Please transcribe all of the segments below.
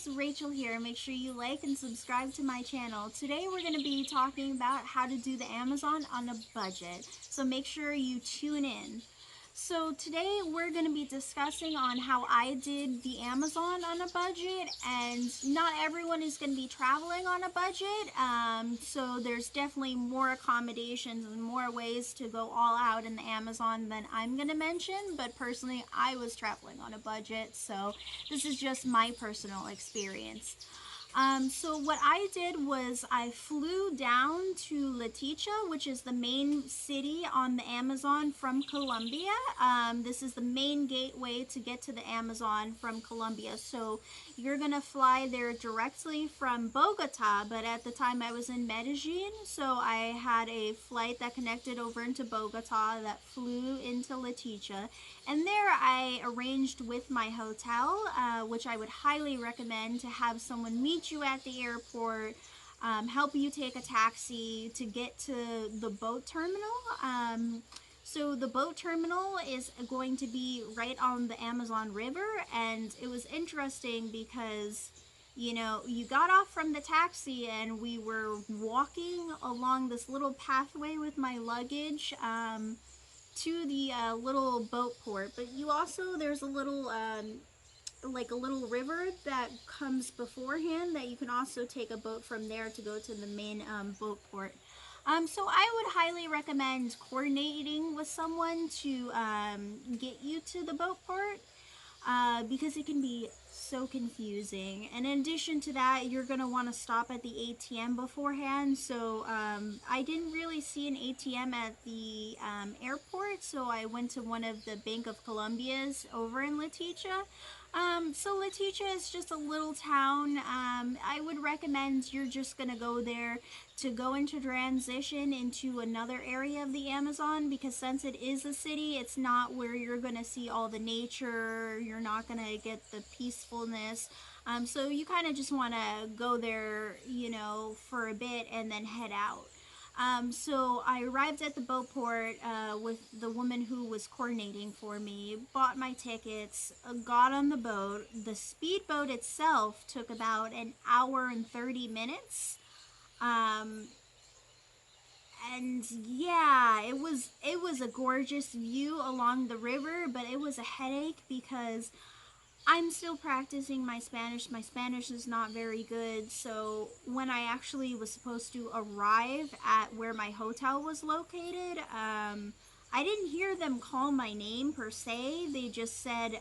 guys, Rachel here. Make sure you like and subscribe to my channel. Today we're going to be talking about how to do the Amazon on a budget. So make sure you tune in. So today we're going to be discussing on how I did the Amazon on a budget, and not everyone is going to be traveling on a budget. So there's definitely more accommodations and more ways to go all out in the Amazon than I'm going to mention. But personally, I was traveling on a budget, so this is just my personal experience. So what I did was I flew down to Leticia, which is the main city on the Amazon from Colombia. This is the main gateway to get to the Amazon from Colombia. So you're gonna fly there directly from Bogota, but at the time I was in Medellin, so I had a flight that connected over into Bogota that flew into Leticia. And there I arranged with my hotel, which I would highly recommend, to have someone meet you at the airport, help you take a taxi to get to the boat terminal. So the boat terminal is going to be right on the Amazon River, and it was interesting because you got off from the taxi and we were walking along this little pathway with my luggage to the little boat port. But you also, there's a little like a little river that comes beforehand that you can also take a boat from there to go to the main boat port. So I would highly recommend coordinating with someone to get you to the boat port, because it can be so confusing. And in addition to that, you're going to want to stop at the ATM beforehand. So I didn't really see an ATM at the airport, so I went to one of the Bank of Colombia's over in Leticia. So Leticia is just a little town. I would recommend you're just going to go there to go into transition into another area of the Amazon, because since it is a city, it's not where you're going to see all the nature. You're not going to get the peacefulness. So you kind of just want to go there, for a bit and then head out. So I arrived at the boat port with the woman who was coordinating for me, bought my tickets, got on the boat. The speedboat itself took about an hour and 30 minutes. Um, and yeah, it was a gorgeous view along the river, but it was a headache because I'm still practicing my Spanish. My Spanish is not very good, so when I actually was supposed to arrive at where my hotel was located, I didn't hear them call my name per se. They just said,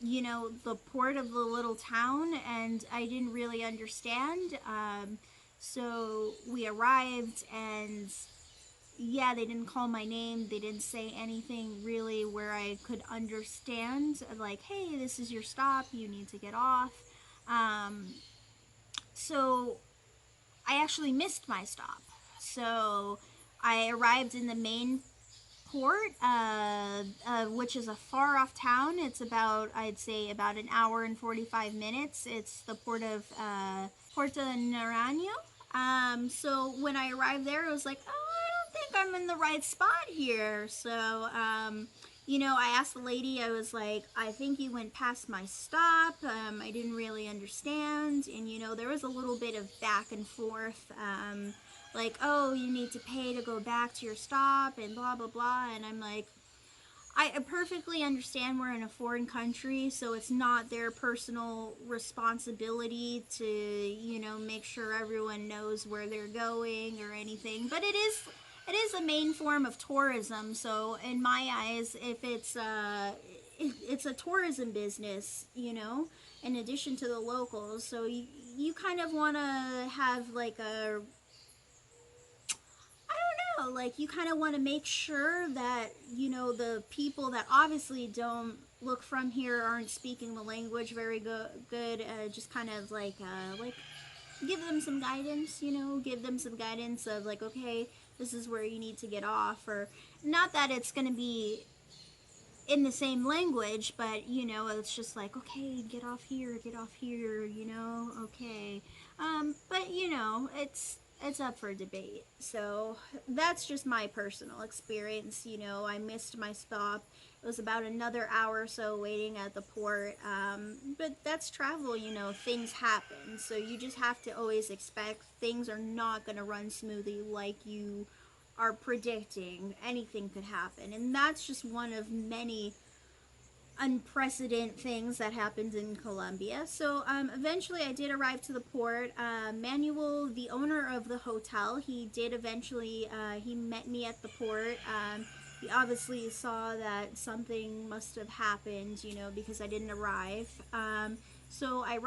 the port of the little town, and I didn't really understand. So we arrived, and yeah, they didn't call my name. They didn't say anything really where I could understand, like, hey, this is your stop, you need to get off. So I actually missed my stop. So I arrived in the main port, which is a far off town. It's about, I'd say, about an hour and 45 minutes. It's the port of Puerto Naranjo. So when I arrived there, it was like, oh, I don't think I'm in the right spot here. So, I asked the lady, I was like, I think you went past my stop. I didn't really understand. And, there was a little bit of back and forth. Like, oh, you need to pay to go back to your stop and blah, blah, blah. And I'm like, I perfectly understand we're in a foreign country, so it's not their personal responsibility to, make sure everyone knows where they're going or anything. But it is a main form of tourism. So in my eyes, if it's a tourism business, in addition to the locals. So you kind of want to have like a, like, you kind of want to make sure that the people that obviously don't look from here, aren't speaking the language very good, just kind of like give them some guidance, give them some guidance of like, okay, this is where you need to get off. Or not that it's going to be in the same language, but it's just like, okay, get off here, okay. But it's it's up for debate. So that's just my personal experience. You know, I missed my stop. It was about another hour or so waiting at the port. But that's travel, you know, things happen. So you just have to always expect things are not going to run smoothly like you are predicting. Anything could happen. And that's just one of many unprecedented things that happened in Colombia. So eventually I did arrive to the port. Manuel, the owner of the hotel, he did eventually, he met me at the port. He obviously saw that something must have happened, you know, because I didn't arrive. So I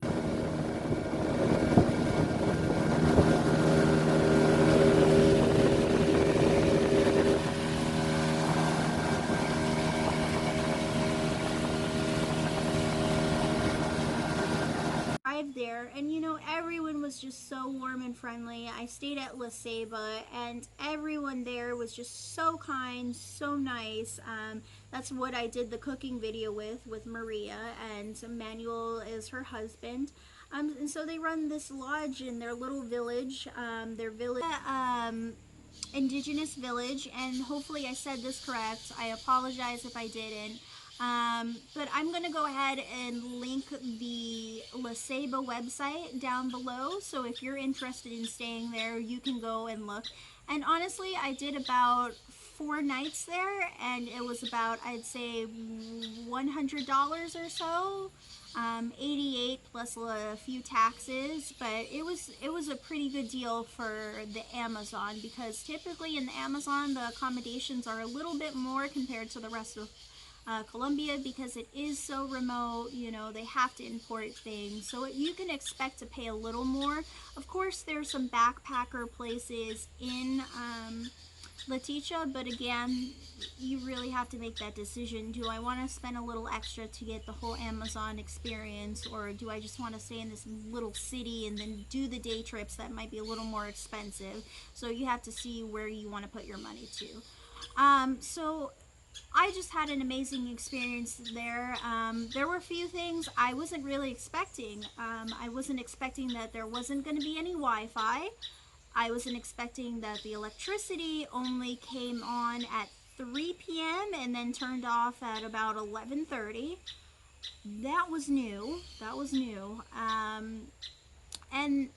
arrived there, and you know, everyone was just so warm and friendly. I stayed at La Ceiba, and everyone there was just so kind, so nice. That's what I did the cooking video with Maria, and Manuel is her husband. And so they run this lodge in their little village, their village. Indigenous village, and hopefully I said this correct. I apologize if I didn't. But I'm going to go ahead and link the La Ceiba website down below. So if you're interested in staying there, you can go and look. And honestly, I did about 4 nights there, and it was about, I'd say, $100 or so. 88 plus a few taxes, but it was a pretty good deal for the Amazon, because typically in the Amazon the accommodations are a little bit more compared to the rest of Colombia, because it is so remote. You know, they have to import things, so you can expect to pay a little more. Of course, there's some backpacker places in Letitia, but again, you really have to make that decision. Do I want to spend a little extra to get the whole Amazon experience, or do I just want to stay in this little city and then do the day trips that might be a little more expensive? So you have to see where you want to put your money to. So I just had an amazing experience there. There were a few things I wasn't really expecting. I wasn't expecting that there wasn't going to be any Wi-Fi. I wasn't expecting that the electricity only came on at 3 p.m. and then turned off at about 11:30. That was new. That was new. And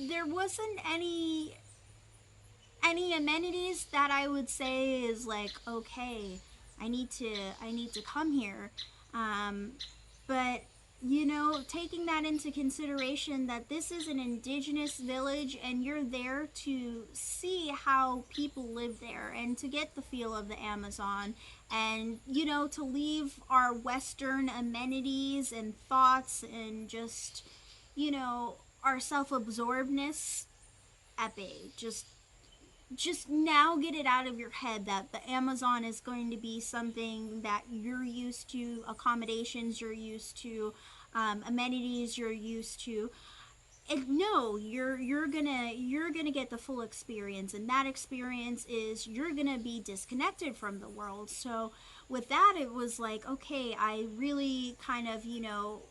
there wasn't any amenities that I would say is like, okay, I need to come here. Um, but you know, taking that into consideration, that this is an indigenous village and you're there to see how people live there and to get the feel of the Amazon, and you know, to leave our Western amenities and thoughts and just, you know, our self-absorbedness at bay. Just now get it out of your head that the Amazon is going to be something that you're used to, accommodations you're used to, amenities you're used to. And no, you're gonna get the full experience, and that experience is you're gonna be disconnected from the world. So with that, it was like, okay, I really kind of, you know,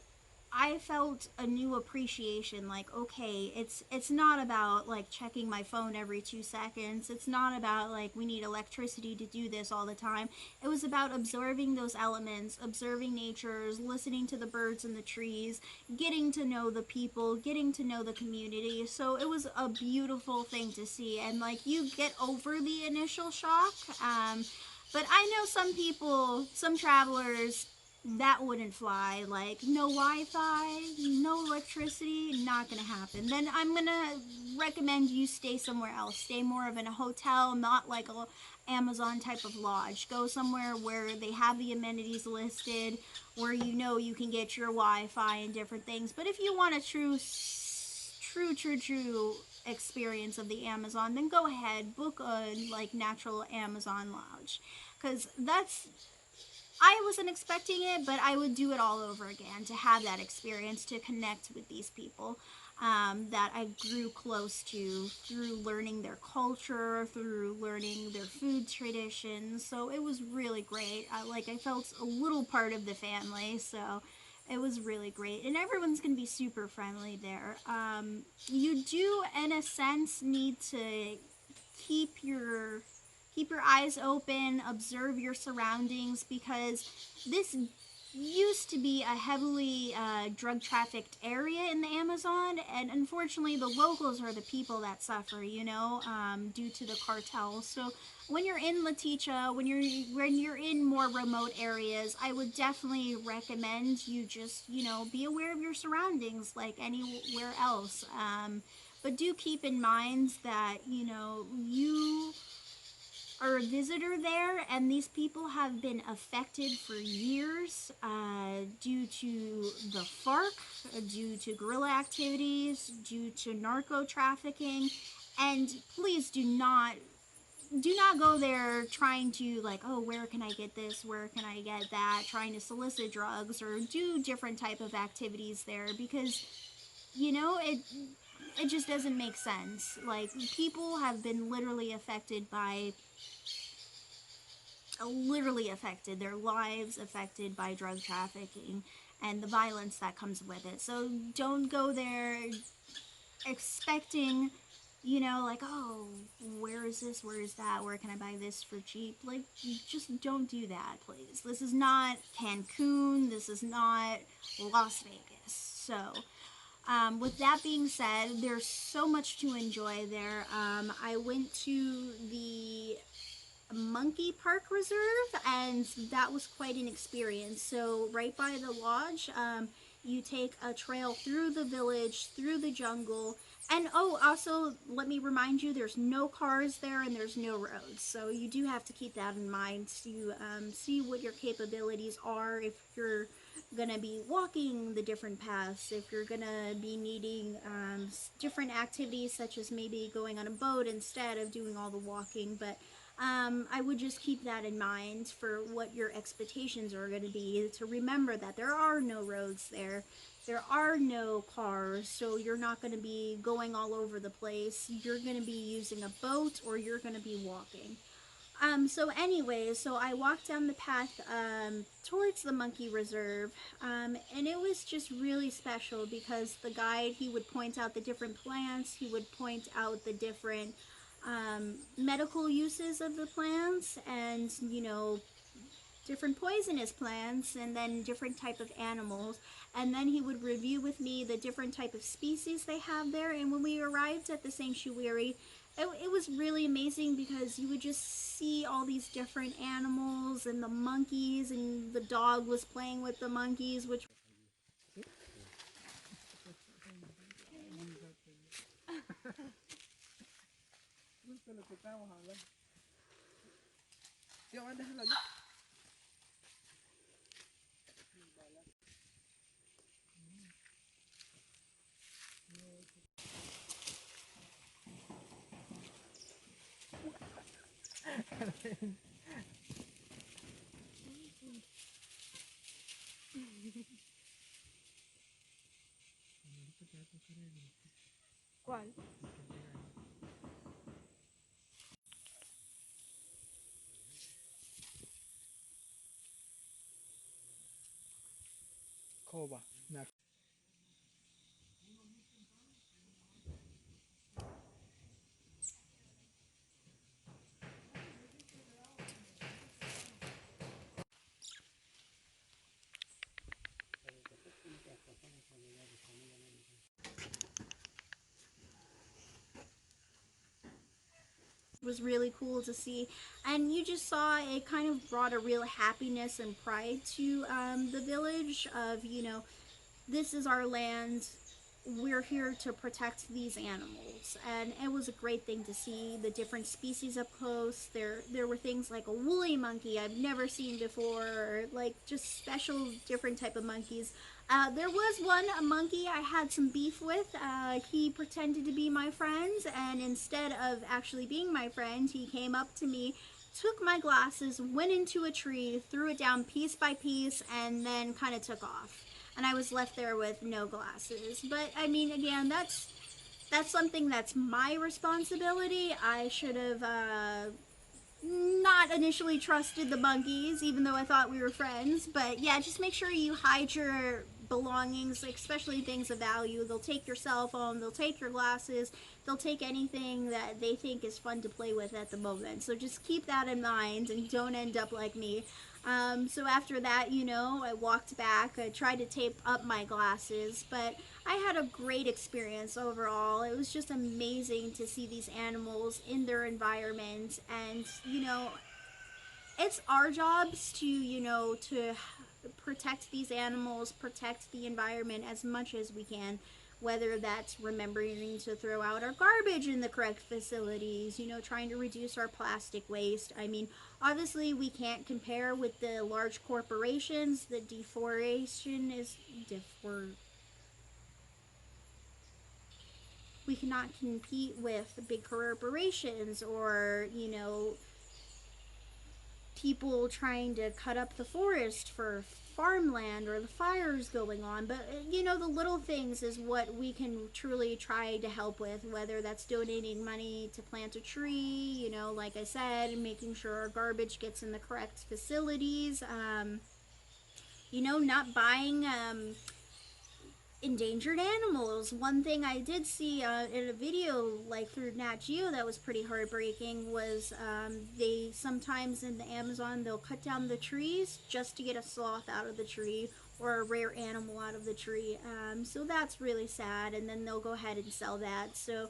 I felt a new appreciation. Like, okay, it's not about like checking my phone every 2 seconds. It's not about like we need electricity to do this all the time. It was about observing those elements, observing natures, listening to the birds and the trees, getting to know the people, getting to know the community. So it was a beautiful thing to see, and like you get over the initial shock. But I know some people, some travelers, that wouldn't fly. Like, no Wi-Fi, no electricity, not gonna happen. Then I'm gonna recommend you stay somewhere else. Stay more of in a hotel, not like a Amazon type of lodge. Go somewhere where they have the amenities listed, where you know you can get your Wi-Fi and different things. But if you want a true experience of the Amazon, then go ahead, book a like natural Amazon lodge, because that's, I wasn't expecting it, but I would do it all over again to have that experience, to connect with these people that I grew close to through learning their culture, through learning their food traditions. So it was really great. I felt a little part of the family. So It was really great, and everyone's gonna be super friendly there. You do, in a sense, need to keep your keep your eyes open, observe your surroundings, because this used to be a heavily drug trafficked area in the Amazon, and unfortunately, the locals are the people that suffer, due to the cartels. So when you're in Leticia, when you're in more remote areas, I would definitely recommend you just be aware of your surroundings like anywhere else. But do keep in mind that you are a visitor there, and these people have been affected for years due to the FARC, due to guerrilla activities, due to narco trafficking, and please do not go there trying to, like, oh, where can I get this, where can I get that, trying to solicit drugs or do different type of activities there, because it just doesn't make sense. Like, people have been literally affected, their lives affected by drug trafficking and the violence that comes with it. So don't go there expecting, like, oh, where is this? Where is that? Where can I buy this for cheap? Like, just don't do that, please. This is not Cancun. This is not Las Vegas. So, with that being said, there's so much to enjoy there. I went to the Monkey Park Reserve, and that was quite an experience. So right by the lodge, you take a trail through the village, through the jungle, and oh, also let me remind you, there's no cars there and there's no roads. So you do have to keep that in mind to see what your capabilities are, if you're gonna be walking the different paths, if you're gonna be needing different activities such as maybe going on a boat instead of doing all the walking. But I would just keep that in mind for what your expectations are going to be, to remember that there are no roads there. There are no cars, so you're not going to be going all over the place. You're going to be using a boat or you're going to be walking. So anyway, so I walked down the path towards the monkey reserve, and it was just really special because the guide, he would point out the different plants, he would point out the different medical uses of the plants, and different poisonous plants, and then different type of animals, and then he would review with me the different type of species they have there. And when we arrived at the sanctuary, it was really amazing because you would just see all these different animals and the monkeys, and the dog was playing with the monkeys, which ¿Cuál? Koba. was really cool to see. And you just saw it kind of brought a real happiness and pride to the village of, this is our land, we're here to protect these animals. And it was a great thing to see the different species up close. There were things like a woolly monkey I've never seen before, or like just special different type of monkeys. There was a monkey I had some beef with. He pretended to be my friend, and instead of actually being my friend, he came up to me, took my glasses, went into a tree, threw it down piece by piece, and then kind of took off. And I was left there with no glasses. But I mean, again, that's something that's my responsibility. I should have not initially trusted the monkeys, even though I thought we were friends. But yeah, just make sure you hide belongings, especially things of value. They'll take your cell phone, they'll take your glasses, they'll take anything that they think is fun to play with at the moment. So just keep that in mind and don't end up like me. So after that, I walked back. I tried to tape up my glasses, but I had a great experience overall. It was just amazing to see these animals in their environment, and it's our jobs to protect these animals, protect the environment as much as we can, whether that's remembering to throw out our garbage in the correct facilities, trying to reduce our plastic waste. I mean, obviously we can't compare with the large corporations. The deforestation is we cannot compete with big corporations, or people trying to cut up the forest for farmland, or the fires going on. But the little things is what we can truly try to help with, whether that's donating money to plant a tree, like I said, making sure our garbage gets in the correct facilities, not buying endangered animals. One thing I did see in a video, like through Nat Geo, that was pretty heartbreaking was they sometimes in the Amazon, they'll cut down the trees just to get a sloth out of the tree, or a rare animal out of the tree. So that's really sad, and then they'll go ahead and sell that. So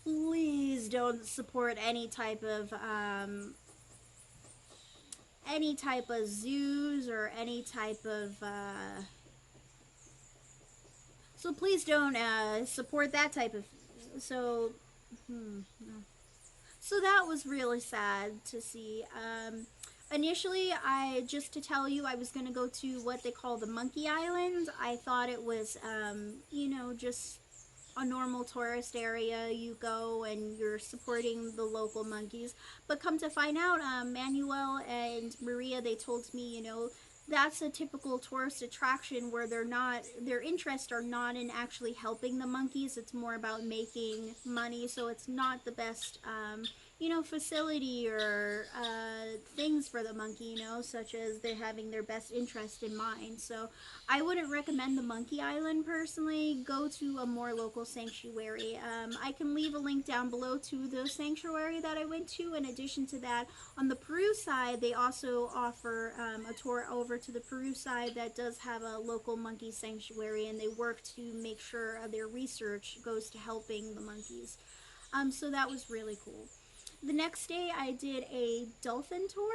please don't support any type of zoos, or any type of so please don't support that type of. So, no. So that was really sad to see. Initially, just to tell you, I was going to go to what they call the Monkey Island. I thought it was, just a normal tourist area. You go and you're supporting the local monkeys. But come to find out, Manuel and Maria, they told me, that's a typical tourist attraction where their interests are not in actually helping the monkeys. It's more about making money. So it's not the best facility, or things for the monkey, such as they're having their best interest in mind. So I wouldn't recommend the Monkey Island personally. Go to a more local sanctuary. I can leave a link down below to the sanctuary that I went to. In addition to that, on the Peru side, they also offer a tour over to the Peru side that does have a local monkey sanctuary, and they work to make sure their research goes to helping the monkeys. So that was really cool. The next day, I did a dolphin tour.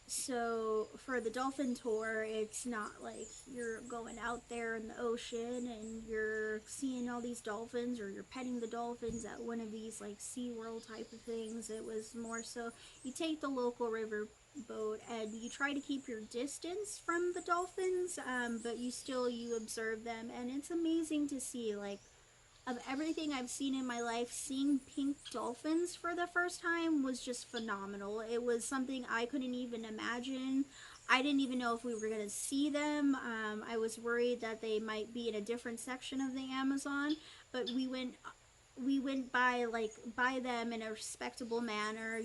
So for the dolphin tour, it's not like you're going out there in the ocean and you're seeing all these dolphins, or you're petting the dolphins at one of these like SeaWorld type of things. It was more so you take the local river boat and you try to keep your distance from the dolphins, but you observe them, and it's amazing to see. Like, of everything I've seen in my life, seeing pink dolphins for the first time was just phenomenal. It was something I couldn't even imagine. I didn't even know if we were going to see them. I was worried that they might be in a different section of the Amazon, but we went by them in a respectable manner,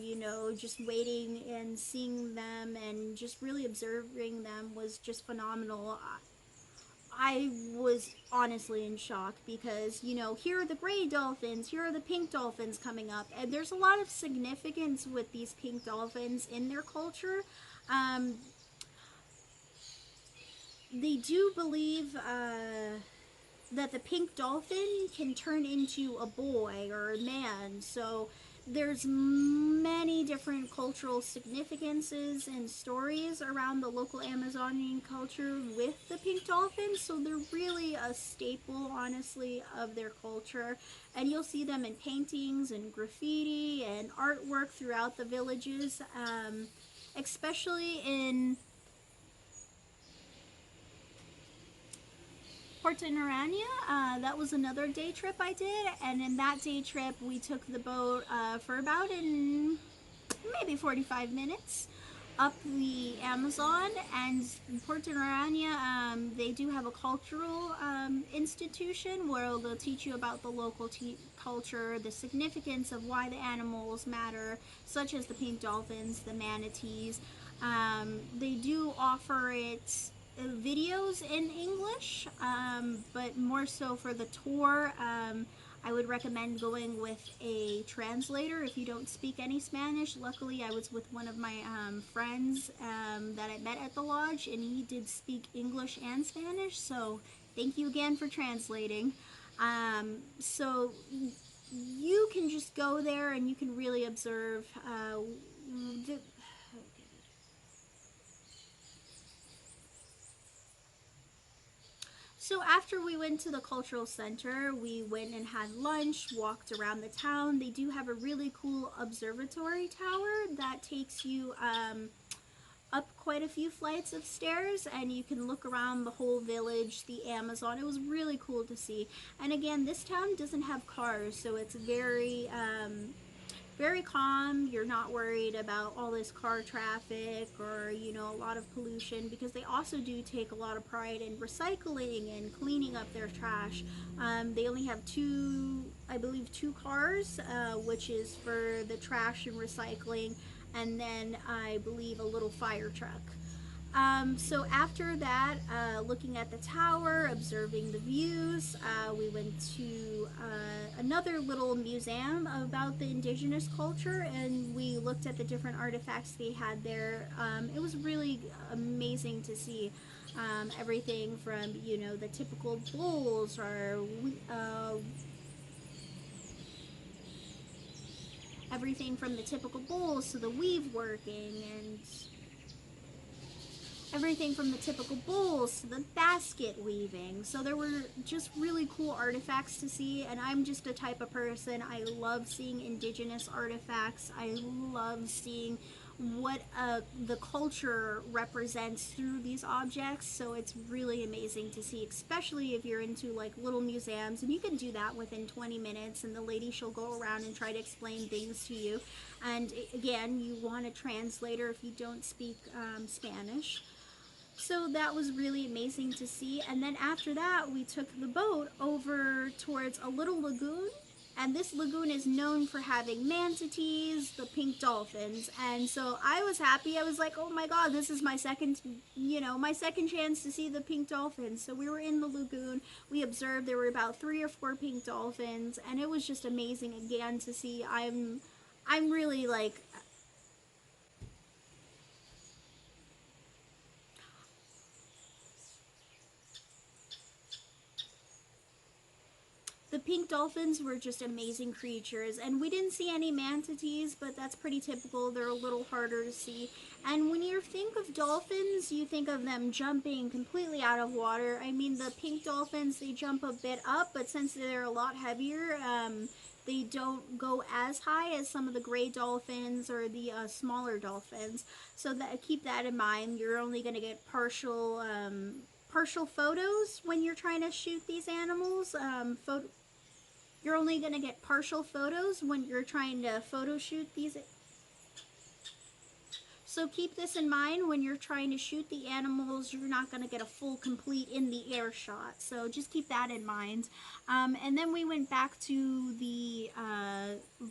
just waiting and seeing them and just really observing them was just phenomenal. I was honestly in shock because, here are the gray dolphins, here are the pink dolphins coming up, and there's a lot of significance with these pink dolphins in their culture. Um, they do believe that the pink dolphin can turn into a boy or a man. So there's many different cultural significances and stories around the local Amazonian culture with the pink dolphin. So they're really a staple, honestly, of their culture. And you'll see them in paintings and graffiti and artwork throughout the villages, especially in Porto Naranja. That was another day trip I did, and in that day trip we took the boat for about maybe 45 minutes up the Amazon. And in Porto Naranja, they do have a cultural institution where they'll teach you about the local culture, the significance of why the animals matter, such as the pink dolphins, the manatees. They do offer it videos in English, but more so for the tour. I would recommend going with a translator if you don't speak any Spanish. Luckily, I was with one of my friends that I met at the lodge, and he did speak English and Spanish, so thank you again for translating. So you can just go there and you can really observe the, So after we went to the cultural center, we went and had lunch, walked around the town. They do have a really cool observatory tower that takes you up quite a few flights of stairs, and you can look around the whole village, the Amazon. It was really cool to see. And again, this town doesn't have cars, so it's very calm. You're not worried about all this car traffic or, a lot of pollution, because they also do take a lot of pride in recycling and cleaning up their trash. They only have I believe, two cars, which is for the trash and recycling, and then I believe a little fire truck. So after that, looking at the tower, observing the views, we went to another little museum about the indigenous culture, and we looked at the different artifacts they had there. It was really amazing to see everything from, the typical bowls, or everything from the typical bowls to the weave working, and everything from the typical bowls to the basket weaving. So there were just really cool artifacts to see, and I'm just a type of person, I love seeing indigenous artifacts. I love seeing what the culture represents through these objects. So it's really amazing to see, especially if you're into like little museums, and you can do that within 20 minutes, and the lady, she'll go around and try to explain things to you. And again, you want a translator if you don't speak Spanish. So that was really amazing to see. And then after that, we took the boat over towards a little lagoon. And this lagoon is known for having manatees, the pink dolphins. And so I was happy. I was like, oh my God, this is my second chance to see the pink dolphins. So we were in the lagoon. We observed there were about 3 or 4 pink dolphins. And it was just amazing again to see. I'm really like, the pink dolphins were just amazing creatures, and we didn't see any manatees, but that's pretty typical. They're a little harder to see. And when you think of dolphins, you think of them jumping completely out of water. I mean, the pink dolphins, they jump a bit up, but since they're a lot heavier, they don't go as high as some of the gray dolphins or the smaller dolphins. So keep that in mind. You're only going to get partial photos when you're trying to shoot these animals. You're only going to get partial photos when you're trying to photo shoot these. So keep this in mind when you're trying to shoot the animals. You're not going to get a full, complete in the air shot. So just keep that in mind. And then we went back to the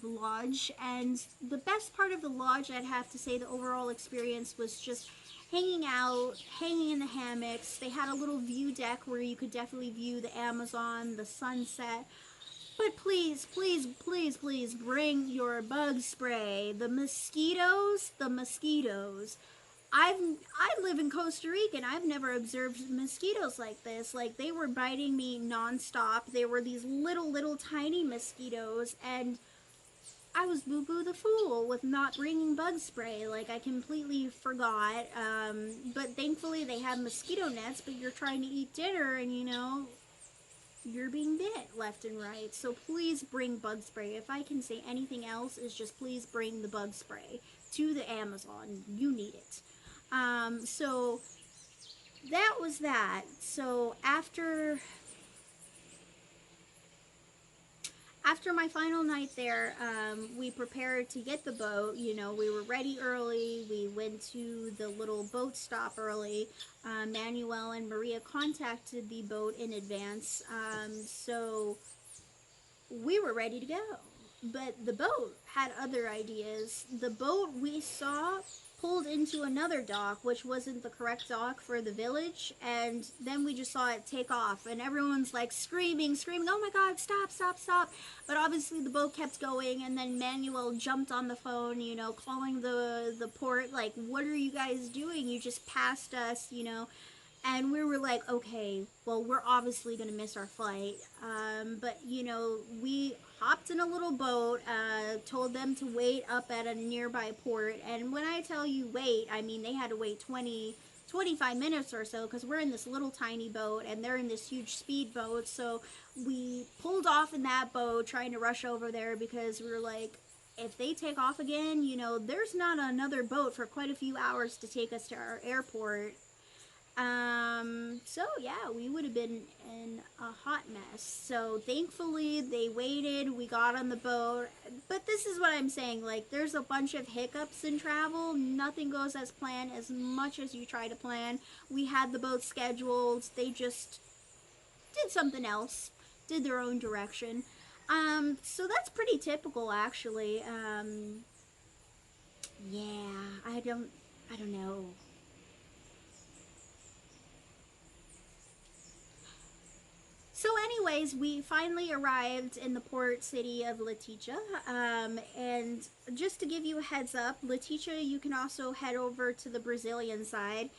lodge. And the best part of the lodge, I'd have to say, the overall experience was just hanging out, hanging in the hammocks. They had a little view deck where you could definitely view the Amazon, the sunset. But please, please, please, please bring your bug spray. The mosquitoes, the mosquitoes. I live in Costa Rica, and I've never observed mosquitoes like this. Like, they were biting me nonstop. They were these little tiny mosquitoes, and I was boo-boo the fool with not bringing bug spray. Like, I completely forgot. But thankfully they have mosquito nets, but you're trying to eat dinner, and you're being bit left and right. So please bring bug spray. If I can say anything else, is just please bring the bug spray to the Amazon. You need it. So that was that. So after my final night there, we prepared to get the boat. We were ready early. We went to the little boat stop early. Manuel and Maria contacted the boat in advance, so we were ready to go. But the boat had other ideas. The boat we saw pulled into another dock, which wasn't the correct dock for the village, and then we just saw it take off, and everyone's like screaming, oh my god, stop, stop, stop. But obviously the boat kept going, and then Manuel jumped on the phone, you know, calling the port, like, what are you guys doing? You just passed us, you know. And we were like, okay, well, we're obviously going to miss our flight. But, you know, we hopped in a little boat, told them to wait up at a nearby port. And when I tell you wait, I mean, they had to wait 25 minutes or so, because we're in this little tiny boat and they're in this huge speedboat. So we pulled off in that boat trying to rush over there, because we were like, if they take off again, you know, there's not another boat for quite a few hours to take us to our airport. So yeah, we would have been in a hot mess. So thankfully they waited, we got on the boat. But this is what I'm saying, like, there's a bunch of hiccups in travel. Nothing goes as planned as much as you try to plan. We had the boat scheduled, they just did something else, did their own direction. So that's pretty typical, actually. Yeah, I don't know. So anyways, we finally arrived in the port city of Leticia, and just to give you a heads up, Leticia, you can also head over to the Brazilian side.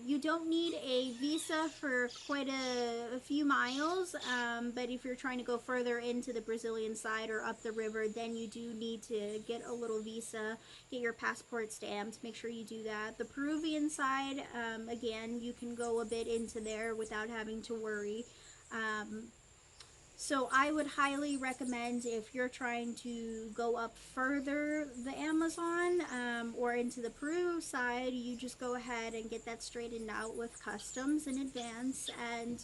You don't need a visa for quite a few miles, but if you're trying to go further into the Brazilian side or up the river, then you do need to get a little visa, get your passport stamped, make sure you do that. The Peruvian side, again, you can go a bit into there without having to worry. So I would highly recommend, if you're trying to go up further the Amazon, or into the Peru side, you just go ahead and get that straightened out with customs in advance. And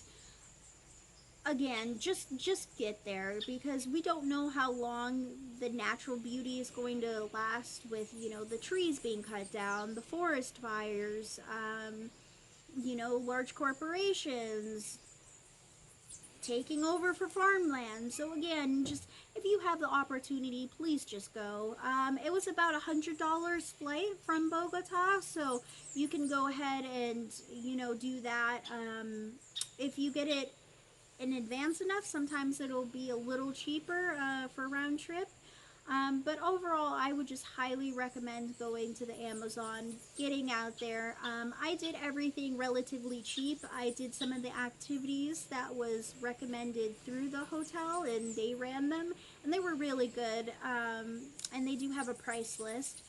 again, just get there, because we don't know how long the natural beauty is going to last, with, you know, the trees being cut down, the forest fires, you know, large corporations taking over for farmland. So again, just if you have the opportunity, please just go. It was about $100 flight from Bogota, so you can go ahead and, you know, do that. If you get it in advance enough, sometimes it'll be a little cheaper for round trip. But overall, I would just highly recommend going to the Amazon, getting out there. I did everything relatively cheap. I did some of the activities that was recommended through the hotel, and they ran them, and they were really good. And they do have a price list.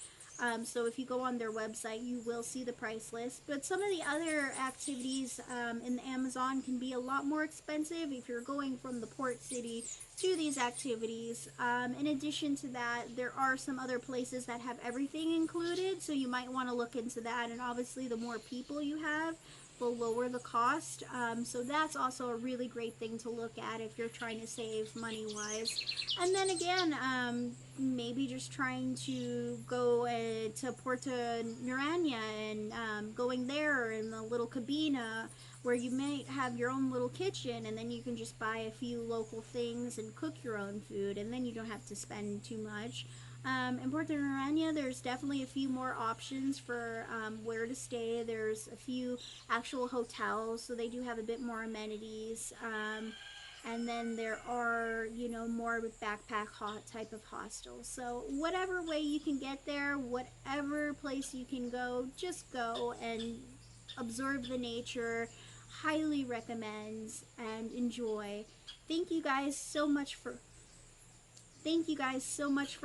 So if you go on their website, you will see the price list. But some of the other activities in the Amazon can be a lot more expensive if you're going from the port city to these activities. In addition to that, there are some other places that have everything included, so you might want to look into that. And obviously, the more people you have, will lower the cost. So that's also a really great thing to look at if you're trying to save money wise. And then again, maybe just trying to go to Porto Naranja, and going there in the little cabina, where you may have your own little kitchen, and then you can just buy a few local things and cook your own food, and then you don't have to spend too much. In Porto Naranja, there's definitely a few more options for where to stay. There's a few actual hotels, so they do have a bit more amenities. And then there are, you know, more backpack type of hostels. So whatever way you can get there, whatever place you can go, just go and observe the nature. Highly recommend and enjoy. Thank you guys so much for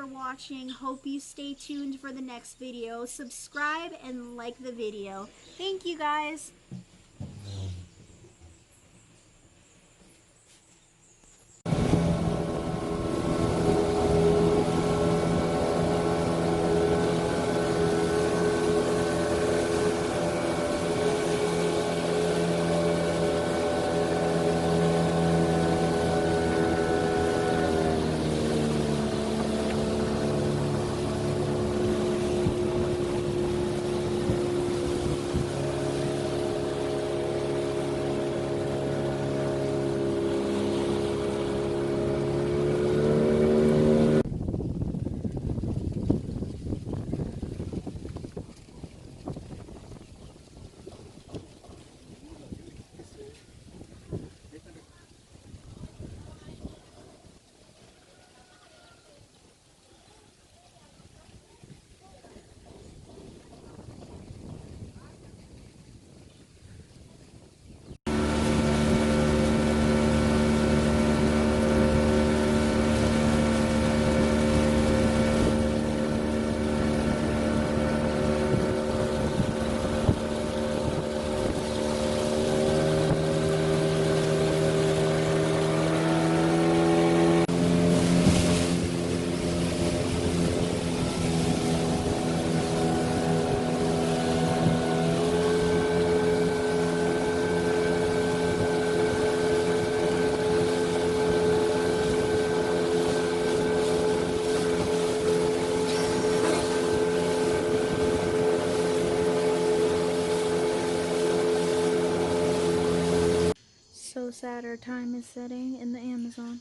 watching. Hope you stay tuned for the next video. Subscribe and like the video. Thank you guys. so sad our time is setting in the Amazon.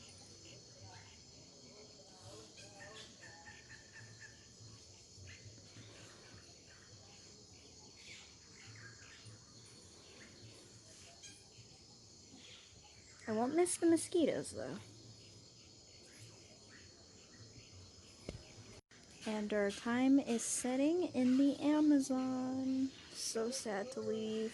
I won't miss the mosquitoes though. And our time is setting in the Amazon. So sad to leave.